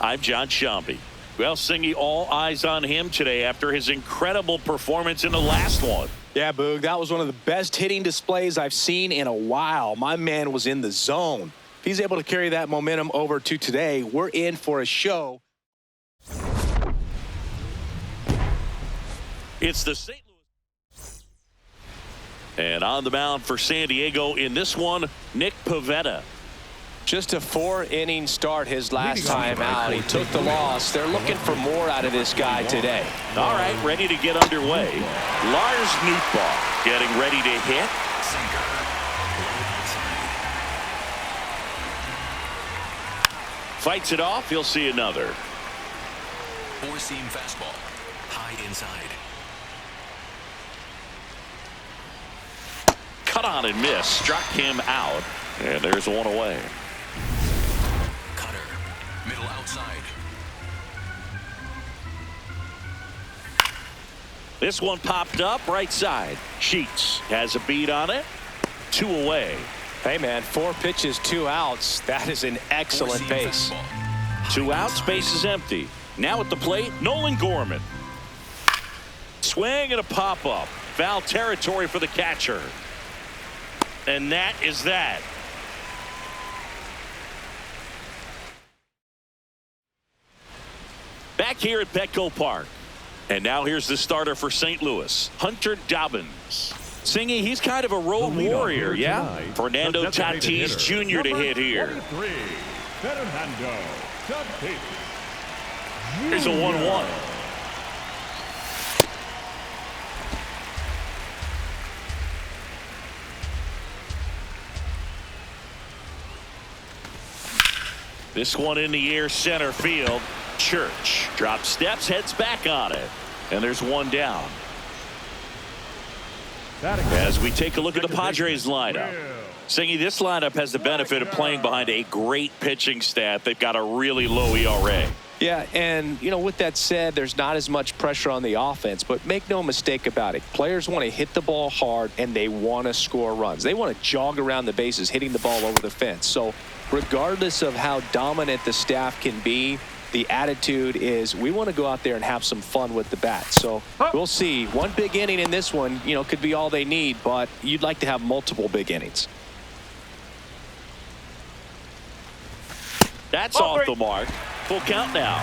I'm John Shambi. Well, Singy, all eyes on him today after his incredible performance in the last one. Yeah, Boog, that was one of the best hitting displays I've seen in a while. My man was in the zone. If he's able to carry that momentum over to today, we're in for a show. It's the St. Louis. And on the mound for San Diego in this one, Nick Pivetta. Just a 4-inning start his last time out. He took the loss. They're looking for more out of this guy today. All right, ready to get underway. Lars Nootbaar getting ready to hit. Fights it off. He'll see another. Four-seam fastball. High inside. Cut on and miss. Struck him out. And there's one away. Cutter. Middle outside. This one popped up right side. Sheets has a beat on it. 2 away. Hey, man, 4 pitches, 2 outs. That is an excellent base. 2 outs, base is empty. Now at the plate, Nolan Gorman. Swing and a pop-up. Foul territory for the catcher. And that is that. Back here at Petco Park. And now here's the starter for St. Louis, Hunter Dobbins. Singy, he's kind of a road warrior, yeah? Fernando Tatis Jr. to hit here. Here's a 1-1. This one in the air, center field. Church drops steps, heads back on it. And there's one down. As we take a look at the Padres lineup. Singy, this lineup has the benefit of playing behind a great pitching staff. They've got a really low ERA. Yeah, and, you know, with that said, there's not as much pressure on the offense, but make no mistake about it. Players want to hit the ball hard, and they want to score runs. They want to jog around the bases, hitting the ball over the fence. So regardless of how dominant the staff can be, the attitude is we want to go out there and have some fun with the bat. So we'll see. One big inning in this one, you know, could be all they need, but you'd like to have multiple big innings. That's off the mark. Full count now.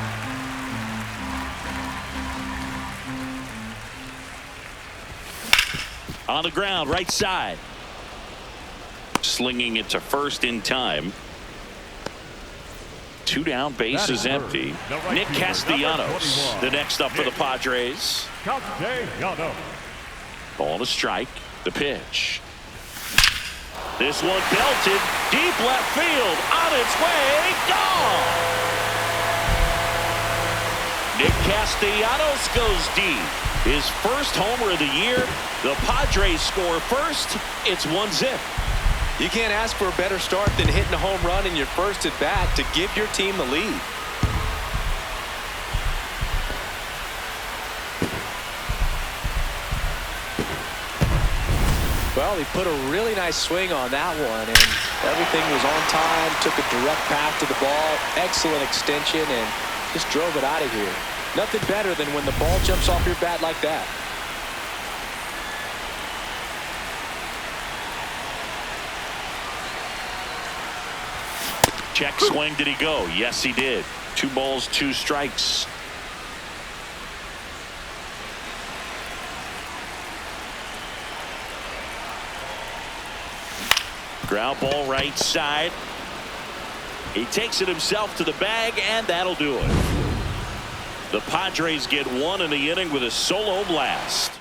On the ground, right side. Slinging it to first in time. 2 down, base is empty. Nick Castellanos, the next up for the Padres. Ball to strike. The pitch. This one belted deep left field. On its way, gone. Nick Castellanos goes deep. His first homer of the year. The Padres score first. It's 1-0. You can't ask for a better start than hitting a home run in your first at bat to give your team the lead. Well, he put a really nice swing on that one, and everything was on time, took a direct path to the ball, excellent extension, and just drove it out of here. Nothing better than when the ball jumps off your bat like that. Check swing, did he go? Yes, he did. 2 balls, 2 strikes. Ground ball right side. He takes it himself to the bag, and that'll do it. The Padres get 1 in the inning with a solo blast.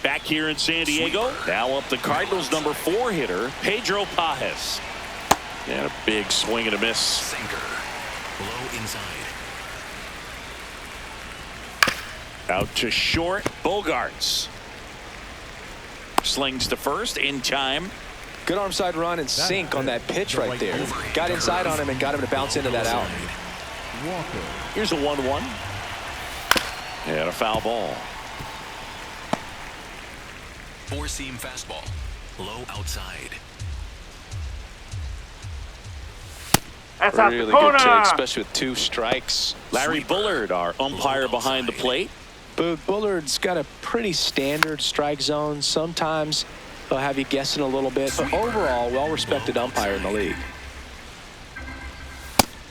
Back here in San Diego, now up the Cardinals' number 4 hitter, Pedro Pages. And a big swing and a miss. Sinker. Low inside. Out to short. Bogarts. Slings to first in time. Good arm side run and sink on that pitch right there. Got inside on him and got him to bounce into that out. Here's a 1-1. And a foul ball. Four-seam fastball. Low outside. That's out the Really corner. good take, especially with 2 strikes. Larry Bullard, our umpire behind the plate. But Bullard's got a pretty standard strike zone. Sometimes he'll have you guessing a little bit, but overall, well-respected umpire in the league.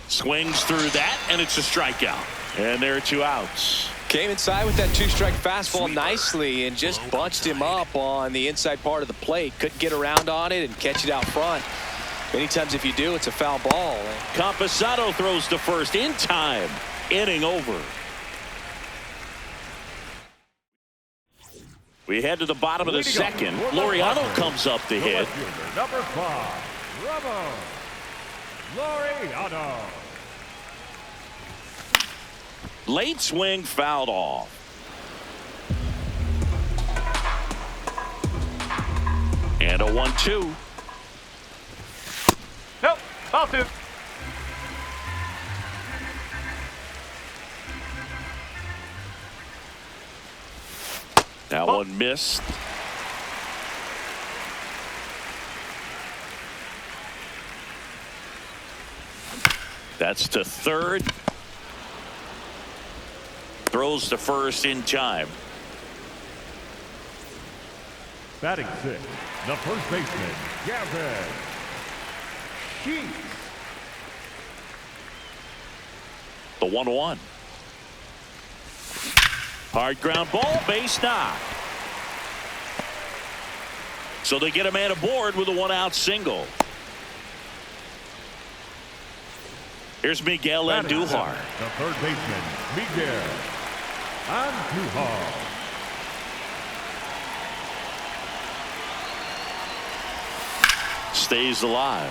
Swings through that, and it's a strikeout. And there are 2 outs. Came inside with that 2-strike fastball nicely and just bunched him up on the inside part of the plate. Couldn't get around on it and catch it out front. Many times if you do, it's a foul ball. Camposado throws to first in time. Inning over. We head to the bottom of the second. Laureano comes up to hit. Number 5, Ramon Laureano. Late swing fouled off. And a 1-2. Nope, ball 2. That one missed. That's to third. Throws to first in time. Batting 6, the first baseman, Gavin Sheets. The 1-1. Hard ground ball, base knock. So they get a man aboard with a 1-out single. Here's Miguel Andujar. The third baseman, Miguel Andujar. Stays alive.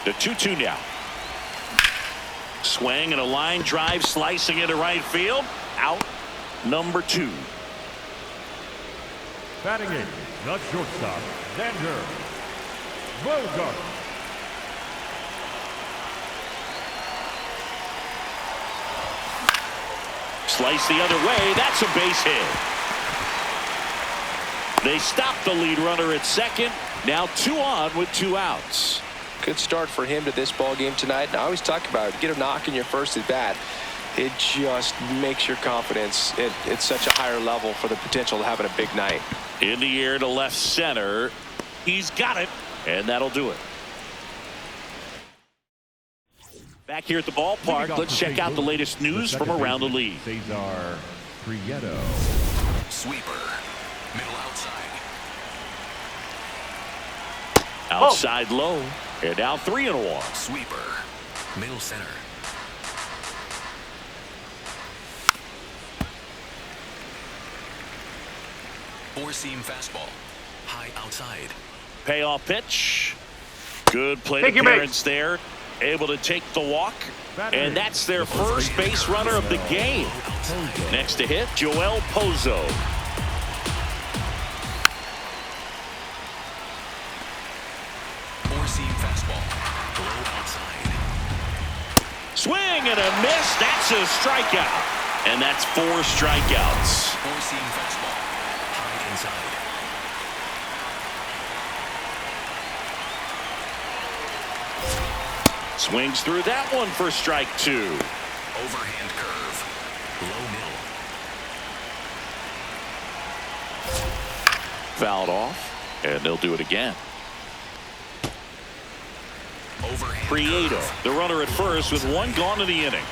The 2-2 now. Swing and a line drive slicing into right field. Out number 2. Batting 8, the shortstop, Xander Bogart. Slice the other way. That's a base hit. They stop the lead runner at second. Now 2 on with 2 outs. Good start for him to this ball game tonight. And I always talk about it. Get a knock in your first at bat. It just makes your confidence at such a higher level for the potential of having a big night. In the air to left center. He's got it, and that'll do it. Back here at the ballpark, let's check out the latest news from around the league. Cesar Prieto. Sweeper. Middle outside. Outside low, and now 3-1. Sweeper. Middle center. Four-seam fastball. High outside. Payoff pitch. Good plate Take your appearance there. Able to take the walk. And that's their first base runner of the game. Next to hit, Joel Pozo. Four-seam fastball. Low outside. Swing and a miss. That's a strikeout. And that's 4 strikeouts. Four-seam fastball. High inside. Swings through that one for strike 2. Overhand curve. Low middle. Fouled off, and they'll do it again. Overhand Prieto, curve. the runner at first with 1 gone in the inning.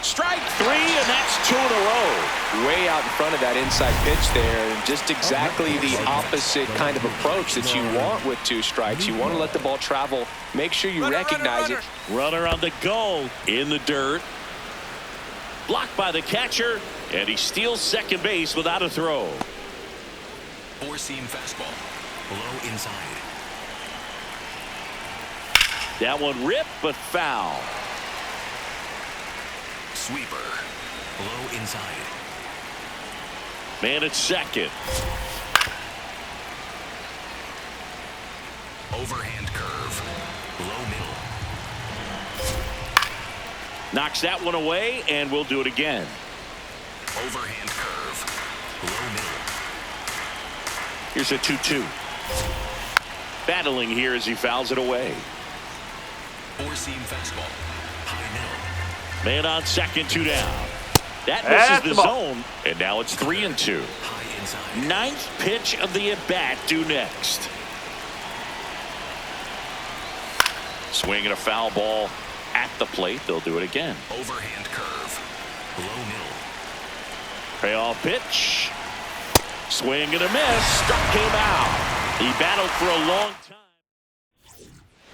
Strike 3, and that's 2 in a row. Way out in front of that inside pitch there, and just exactly the opposite kind of approach that you want with 2 strikes. You want to let the ball travel. Make sure you recognize it. Runner on the go in the dirt. Blocked by the catcher, and he steals second base without a throw. Four-seam fastball. Low inside. That one ripped, but foul. Sweeper. Low inside. Man at second. Overhand curve. Low middle. Knocks that one away, and we'll do it again. Overhand curve. Low middle. Here's a 2-2. Battling here as he fouls it away. Four-seam fastball. High middle. Man on second, 2 down. That misses the zone, and now it's 3-2. High inside. Ninth pitch of the at-bat due next. Swing and a foul ball at the plate. They'll do it again. Overhand curve. Low middle. Payoff pitch. Swing and a miss. Struck him out. He battled for a long time.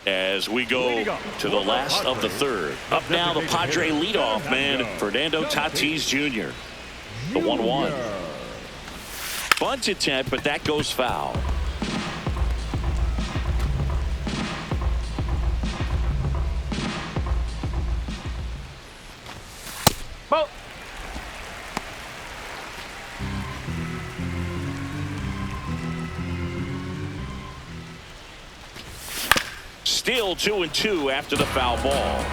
As we go to the last of the third. Up now the Padre leadoff man, Fernando Tatis Jr. The 1-1. Bunt attempt, but that goes foul. Still 2-2 after the foul ball.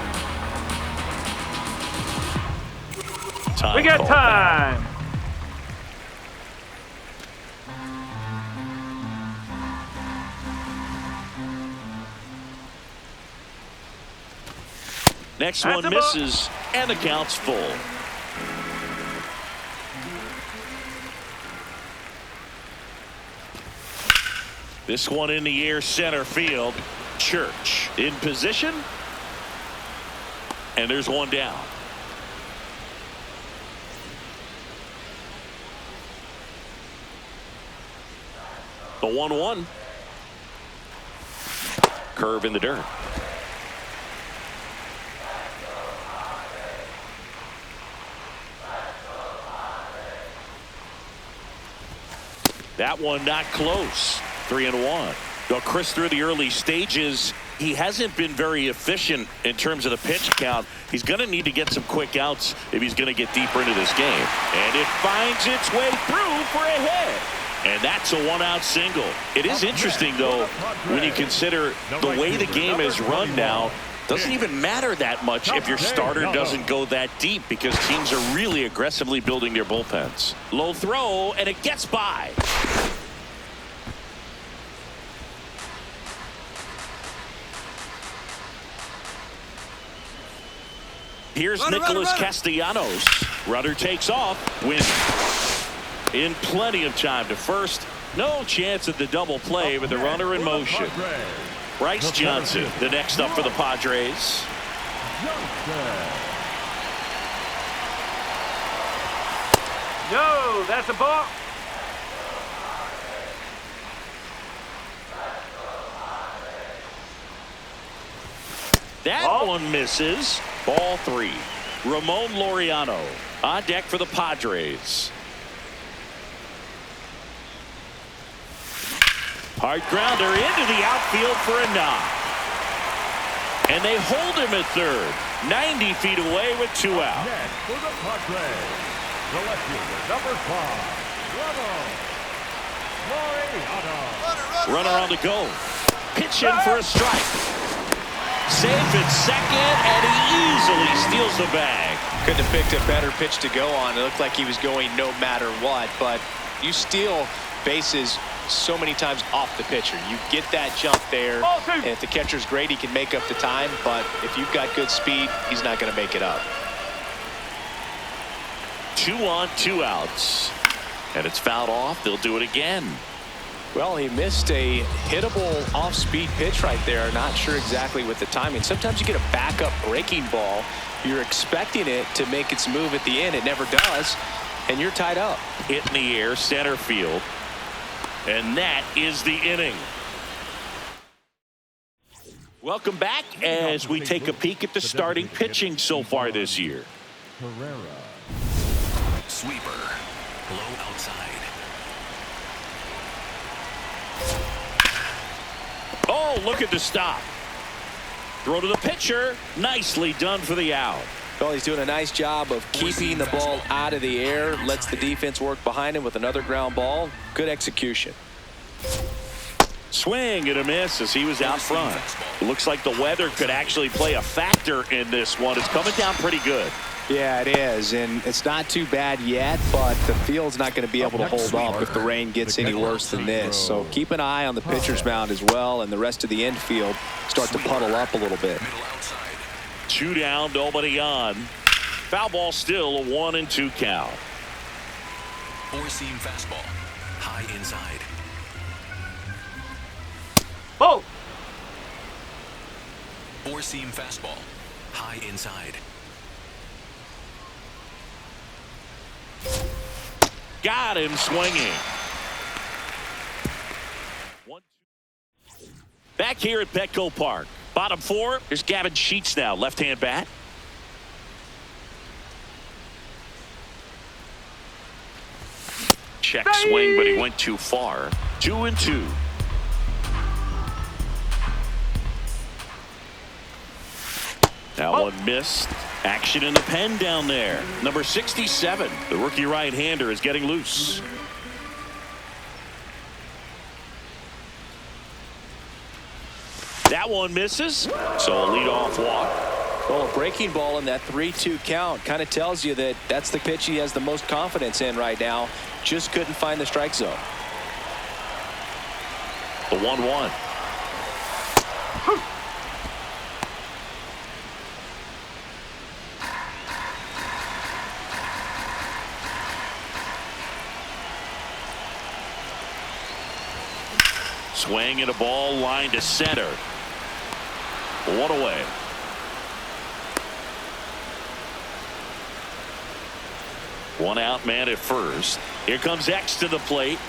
We got time. Next one misses, and the count's full. This one in the air, center field. Church in position, and there's one down. The 1-1. Curve in the dirt. That one not close. 3-1. Well, Chris, through the early stages, he hasn't been very efficient in terms of the pitch count. He's going to need to get some quick outs if he's going to get deeper into this game. And it finds its way through for a hit. And that's a one-out single. It is interesting, though, when you consider the way the game is run now. Doesn't even matter that much if your starter doesn't go that deep, because teams are really aggressively building their bullpens. Low throw, and it gets by. Here's Nicholas Castellanos. Runner takes off. Wins in plenty of time to first. No chance at the double play with the runner in motion. Bryce Johnson, the next up for the Padres. No, that's a ball. That one misses. Ball 3. Ramon Laureano on deck for the Padres. Hard grounder into the outfield for a knock. And they hold him at third. 90 feet away with 2 out. Next for the Padres, the left fielder, number 5, Runner on the go. Pitch in for a strike. Safe at second, and he easily steals the bag. Couldn't have picked a better pitch to go on. It looked like he was going no matter what, but you steal bases so many times off the pitcher. You get that jump there, and if the catcher's great, he can make up the time, but if you've got good speed, he's not going to make it up. 2 on, 2 outs. And it's fouled off. They'll do it again. Well, he missed a hittable off-speed pitch right there. Not sure exactly with the timing. Sometimes you get a backup breaking ball. You're expecting it to make its move at the end. It never does, and you're tied up. Hit in the air, center field. And that is the inning. Welcome back as we take a peek at the starting pitching so far this year. Sweeper. Low outside. Oh, look at the stop. Throw to the pitcher. Nicely done for the out. Well, he's doing a nice job of keeping the ball out of the air. Lets the defense work behind him with another ground ball. Good execution. Swing and a miss as he was out front. Looks like the weather could actually play a factor in this one. It's coming down pretty good. Yeah, it is, and it's not too bad yet, but the field's not going to be able to hold up if the rain gets any worse than this. So keep an eye on the pitcher's mound as well, and the rest of the infield start to puddle up a little bit. 2 down, nobody on. Foul ball still, a 1-2 count. Four-seam fastball, high inside. Oh! Four-seam fastball, high inside. Got him swinging. Back here at Petco Park. Bottom 4, here's Gavin Sheets now, left-hand bat. Check swing, but he went too far. 2-2. That one missed. Action in the pen down there. Number 67, the rookie right-hander, is getting loose. That one misses, so a leadoff walk. Well, a breaking ball in that 3-2 count kind of tells you that that's the pitch he has the most confidence in right now. Just couldn't find the strike zone. The 1-1. Swing and a ball line to center. 1 away. One out, man at first. Here comes X to the plate.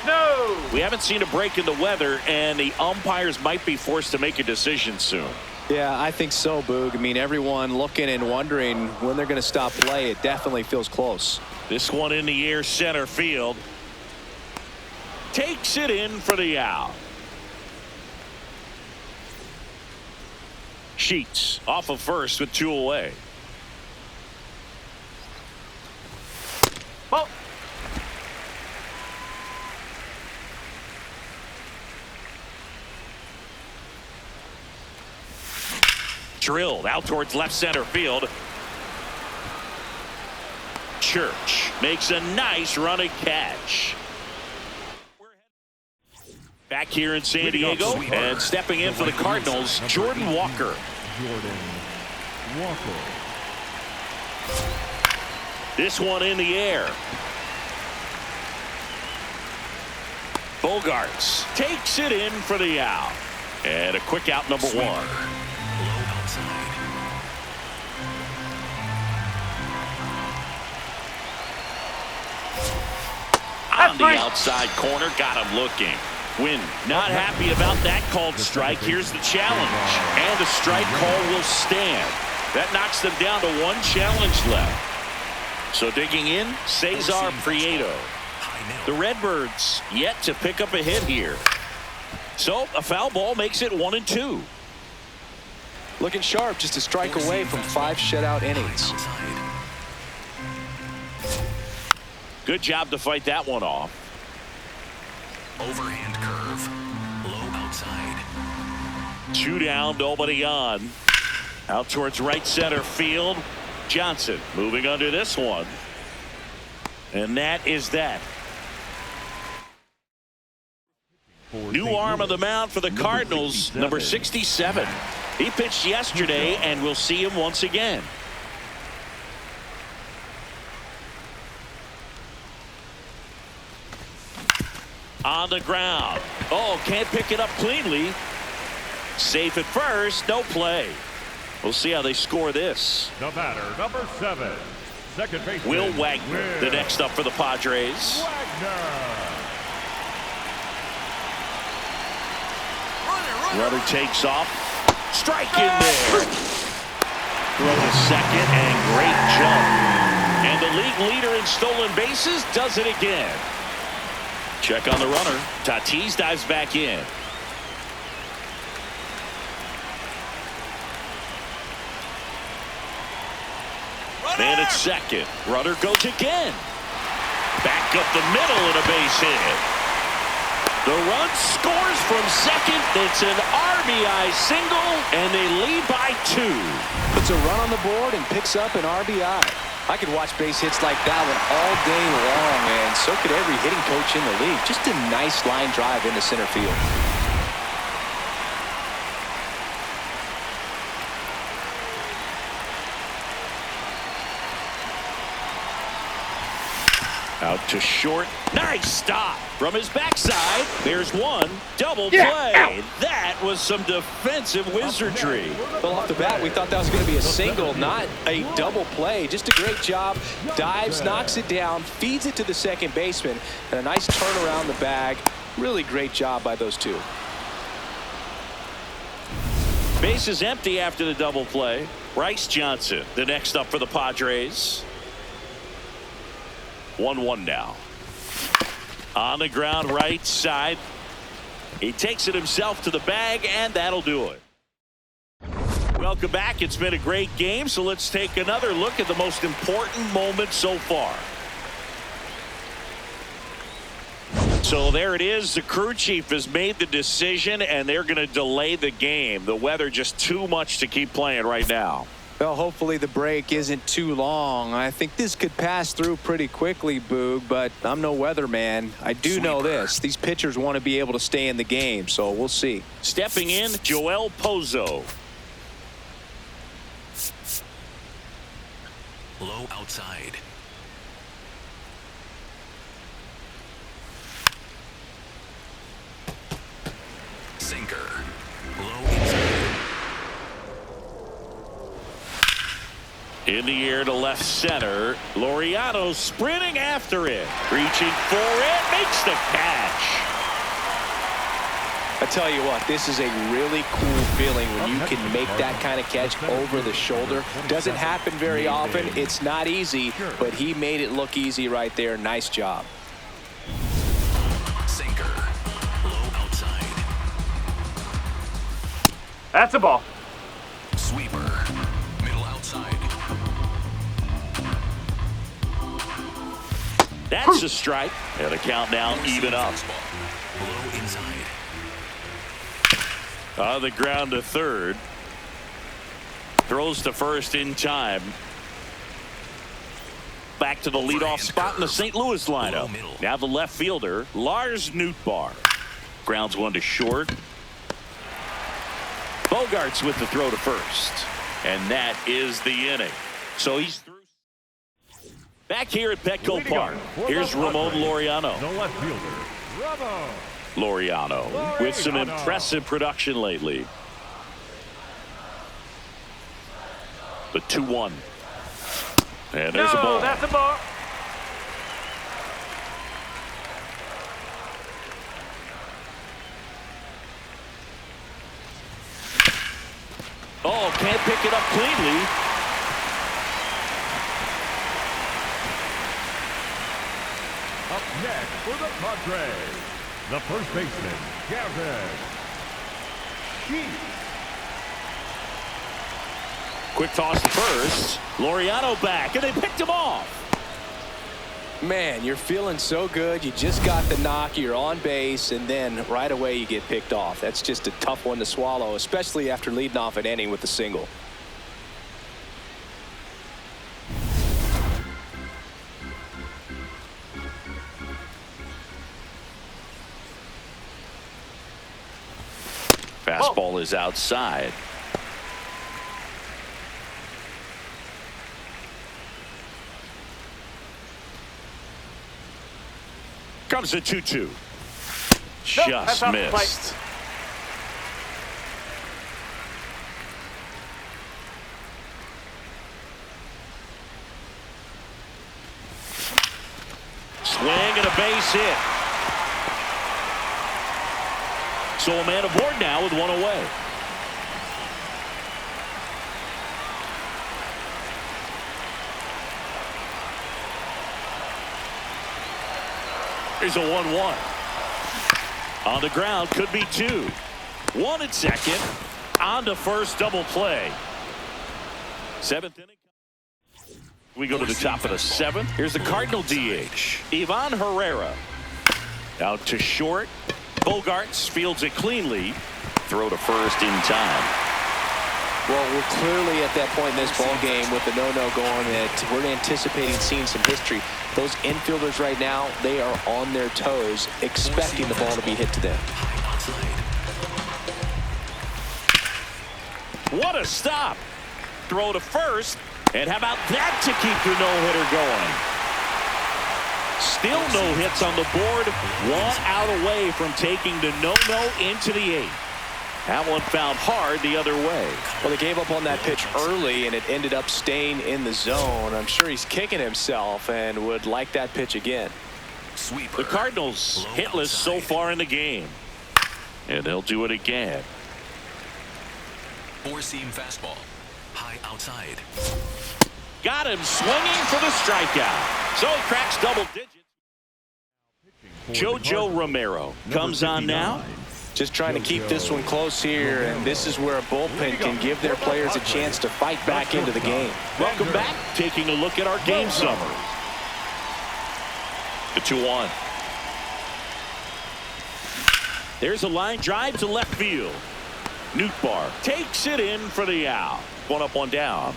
No! We haven't seen a break in the weather, and the umpires might be forced to make a decision soon. Yeah, I think so, Boog. I mean, everyone looking and wondering when they're going to stop play. It definitely feels close. This one in the air, center field. Takes it in for the out. Sheets off of first with 2 away. Oh! Drilled out towards left center field. Church makes a nice running catch. Back here in San Diego, and stepping in for the Cardinals, Jordan Walker. This one in the air. Bogarts takes it in for the out. And a quick out, number 1. On the outside corner, got him looking. Win. Not happy about that called strike. Here's the challenge. And the strike call will stand. That knocks them down to 1 challenge left. So digging in, Cesar Prieto. The Redbirds yet to pick up a hit here. So a foul ball makes it 1-2. Looking sharp, just a strike away from 5 shutout innings. Good job to fight that one off. Overhand curve, low outside. 2 down, nobody on. Out towards right center field. Johnson moving under this one. And that is that. New arm of the mound for the Cardinals, number 67. He pitched yesterday, and we'll see him once again. On the ground. Oh, can't pick it up cleanly. Safe at first, no play. We'll see how they score this. The batter, number 7, second baseman, Will Wagner, the next up for the Padres. Runner takes off. Strike in there. Throw to second, and great jump. And the league leader in stolen bases does it again. Check on the runner. Tatis dives back in. Man at second. Runner goes again. Back up the middle and a base hit. The run scores from second. It's an RBI single, and they lead by 2. Puts a run on the board and picks up an RBI. I could watch base hits like that one all day long, and so could every hitting coach in the league. Just a nice line drive into center field. Out to short. Nice stop from his backside. There's one. Double play. That was some defensive wizardry. Well, off the bat, we thought that was going to be a single, not a double play. Just a great job. Dives, knocks it down, feeds it to the second baseman, and a nice turn around the bag. Really great job by those two. Base is empty after the double play. Bryce Johnson, the next up for the Padres. 1-1 now. On the ground, right side. He takes it himself to the bag, and that'll do it. Welcome back. It's been a great game, so let's take another look at the most important moment so far. So there it is. The crew chief has made the decision, and they're going to delay the game. The weather just too much to keep playing right now. Well, hopefully the break isn't too long. I think this could pass through pretty quickly, Boog, but I'm no weatherman. I do know this. These pitchers want to be able to stay in the game, so we'll see. Stepping in, Joel Pozo. Low outside. Sinker. Low inside. In the air to left center. Laureano sprinting after it. Reaching for it. Makes the catch. I tell you what, this is a really cool feeling when you can make that kind of catch over the shoulder. Doesn't happen very often. It's not easy, but he made it look easy right there. Nice job. Sinker. Low outside. That's a ball. Sweeper. Middle outside. That's a strike. And the count now even up. Low inside. On the ground to third. Throws to first in time. Back to the leadoff spot in the St. Louis lineup. Now the left fielder, Lars Nootbaar. Grounds one to short. Bogarts with the throw to first. And that is the inning. So he's through. Back here at Petco Park, here's Ramon Laureano. The left fielder, Ramon. Laureano with some impressive production lately. The 2-1. And there's a ball. That's a ball. Oh, can't pick it up cleanly. Up next for the Padres, the first baseman, Gavin Sheets. Quick toss to first. Laureano back, and they picked him off. Man, you're feeling so good. You just got the knock. You're on base, and then right away you get picked off. That's just a tough one to swallow, especially after leading off an inning with a single. Fastball is outside. Comes the 2-2. Just missed. Swing and a base hit. So a man aboard now with one away. Here's a 1-1. On the ground, could be two. One at second. On to first, double play. Seventh inning. We go to the top of the seventh. Here's the Cardinal DH, Ivan Herrera. Out to short. Bogarts fields it cleanly. throw to first in time. Well, we're clearly at that point in this ball game with the no-no going that we're anticipating seeing some history. Those infielders right now, they are on their toes, expecting the ball to be hit to them. What a stop. Throw to first. And how about that to keep the no-hitter going? Still no hits on the board. 1 out away from taking the no-no into the 8th. That one found hard the other way. Well, they gave up on that pitch early, and it ended up staying in the zone. I'm sure he's kicking himself and would like that pitch again. Sweeper. The Cardinals hitless so far in the game. And they'll do it again. 4-seam fastball. High outside. Got him swinging for the strikeout. So he cracks double digits. JoJo Romero comes on now. Just trying to keep this one close here, and this is where a bullpen can give their players a chance to fight back into the game. Welcome back. Taking a look at our game summary. The 2-1. There's a line drive to left field. Nootbaar takes it in for the out. 1 up, 1 down.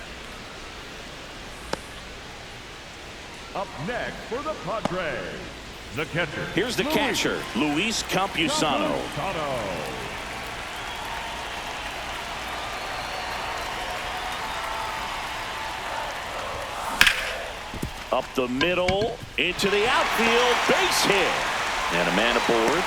Up next for the Padres, the catcher. Here's the catcher, Luis Campusano. Up the middle, into the outfield, base hit. And a man aboard.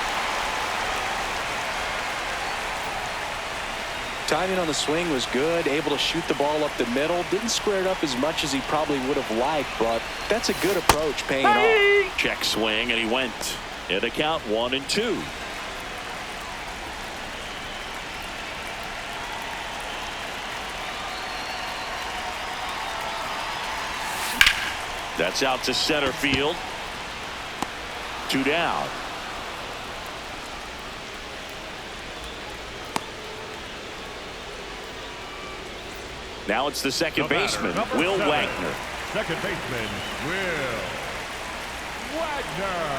Timing on the swing was good, able to shoot the ball up the middle. Didn't square it up as much as he probably would have liked, but that's a good approach, paying off. Check swing, and he went. And the count 1-2. That's out to center field. 2 down. Now it's the second baseman, Will Wagner. Second baseman, Will Wagner.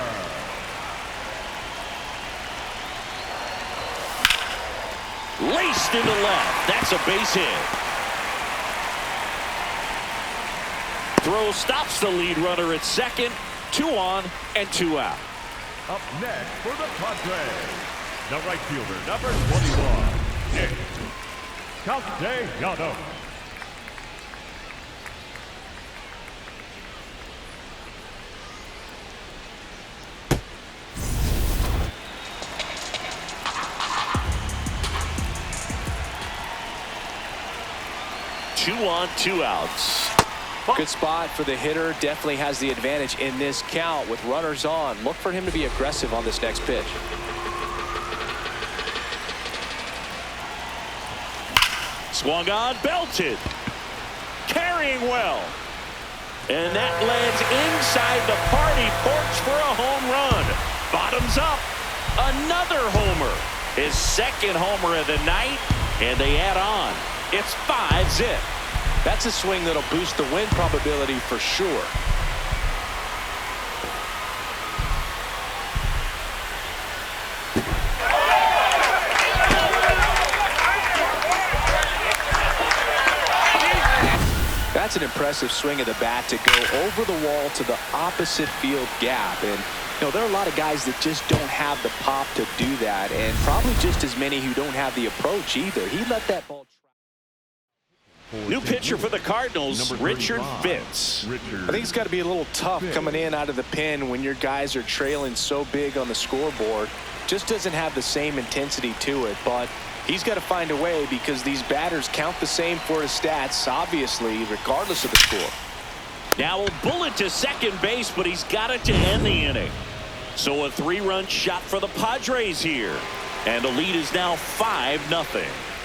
Laced into left. That's a base hit. Throw stops the lead runner at second. 2 on and 2 out. Up next for the Padres, the right fielder, number 21, Nick Castellanos. Two on, 2 outs. Good spot for the hitter. Definitely has the advantage in this count with runners on. Look for him to be aggressive on this next pitch. Swung on, belted. Carrying well. And that lands inside the party porch for a home run. Bottoms up. Another homer. His second homer of the night. And they add on. It's 5-zip. That's a swing that'll boost the win probability for sure. That's an impressive swing of the bat to go over the wall to the opposite field gap. And you know, there are a lot of guys that just don't have the pop to do that, and probably just as many who don't have the approach either. He let that ball. New pitcher for the Cardinals, Richard Fitz. I think it's got to be a little tough coming in out of the pen when your guys are trailing so big on the scoreboard. Just doesn't have the same intensity to it, but he's got to find a way because these batters count the same for his stats, obviously, regardless of the score. Now a bullet to second base, but he's got it to end the inning. So a 3-run shot for the Padres here. And the lead is now 5-0.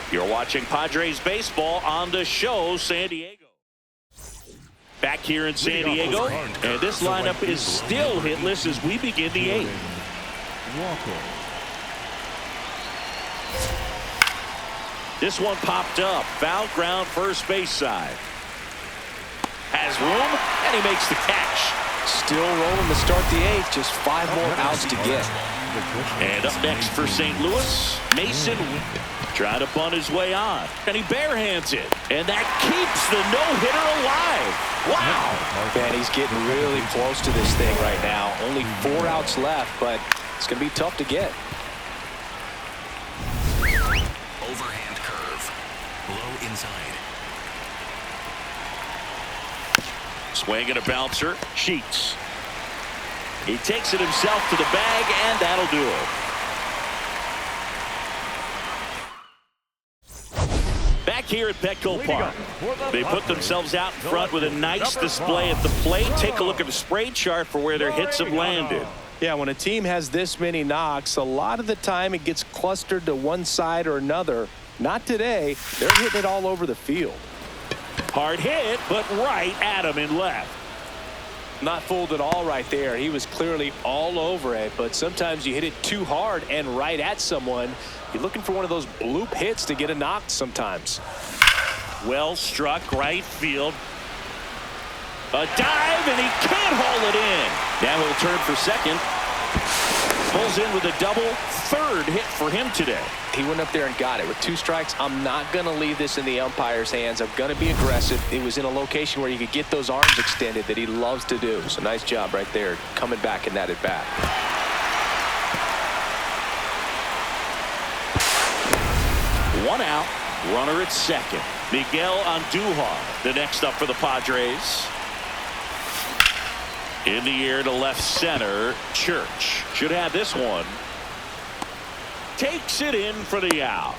You're watching Padres baseball on the show, San Diego. Back here in San Diego, and this lineup is still hitless as we begin the 8th. This one popped up. Foul ground first base side. Has room, and he makes the catch. Still rolling to start the 8th. Just 5 more outs to get. And up next for St. Louis, Mason trying to bunt his way on. And he barehands it. And that keeps the no-hitter alive. Wow. Man, he's getting really close to this thing right now. Only 4 outs left, but it's going to be tough to get. Overhand curve. Low inside. Swing and a bouncer. Sheets. He takes it himself to the bag, and that'll do it. Back here at Petco Park, they put themselves out in front with a nice display at the plate. Take a look at the spray chart for where their hits have landed. Yeah, when a team has this many knocks, a lot of the time it gets clustered to one side or another. Not today. They're hitting it all over the field. Hard hit, but right at him in left. Not fooled at all right there. He was clearly all over it, but sometimes you hit it too hard and right at someone. You're looking for one of those bloop hits to get a knock sometimes. Well struck right field. A dive, and he can't haul it in. Now he'll turn for second. Pulls in with a double. Third hit for him today. He went up there and got it with 2 strikes. I'm not going to leave this in the umpire's hands. I'm going to be aggressive. It was in a location where you could get those arms extended that he loves to do. So nice job right there coming back in that at bat. One out. Runner at second. Miguel Andujar, the next up for the Padres. In the air to left center. Church should have this one. Takes it in for the out.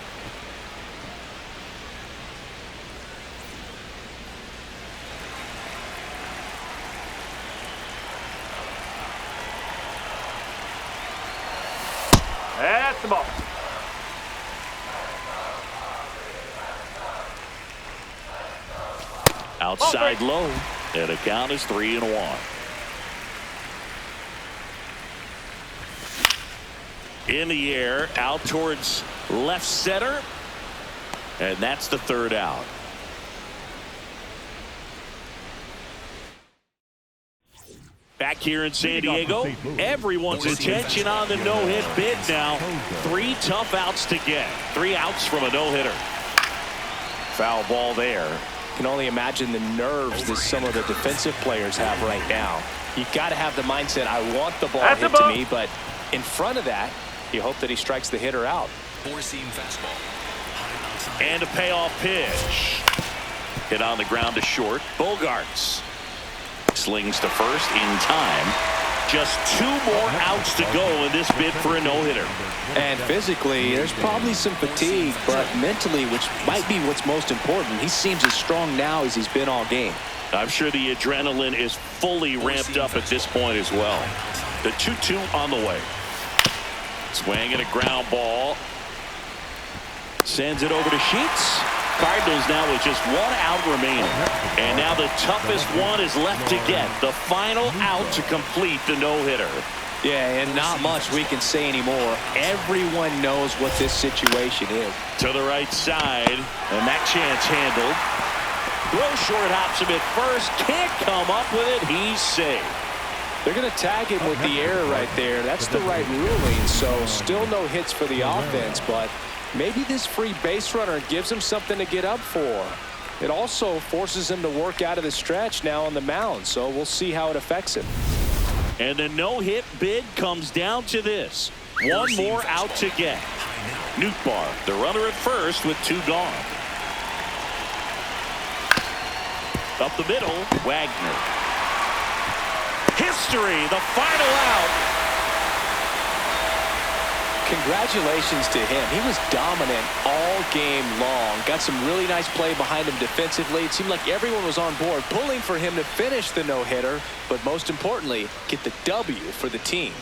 That's the ball. Outside low. And the count is 3-1. In the air, out towards left center. And that's the third out. Back here in San Diego, everyone's attention on the no-hit bid now. 3 tough outs to get. 3 outs from a no-hitter. Foul ball there. Can only imagine the nerves that some of the defensive players have right now. You got to have the mindset, I want the ball hit to me, but in front of that, you hope that he strikes the hitter out. 4-seam fastball. High outside. And a payoff pitch. Hit on the ground to short. Bogarts slings to first in time. Just 2 more outs to go in this bid for a no-hitter. And physically, there's probably some fatigue, but mentally, which might be what's most important, he seems as strong now as he's been all game. I'm sure the adrenaline is fully ramped up at this point as well. The 2-2 on the way. Swing and a ground ball. Sends it over to Sheets. Cardinals now with just 1 out remaining. And now the toughest one is left to get. The final out to complete the no-hitter. Yeah, and not much we can say anymore. Everyone knows what this situation is. To the right side. And that chance handled. Throw short, hops him at first. Can't come up with it. He's safe. They're going to tag him with the error right there. That's the right ruling. So still no hits for the offense, but maybe this free base runner gives him something to get up for. It also forces him to work out of the stretch now on the mound, so we'll see how it affects him. And the no-hit bid comes down to this. 1 more out to get. Nootbaar, the runner at first with 2 gone. Up the middle, Wagner. History, the final out. Congratulations to him. He was dominant all game long. Got some really nice play behind him defensively. It seemed like everyone was on board, pulling for him to finish the no-hitter, but most importantly, get the W for the team.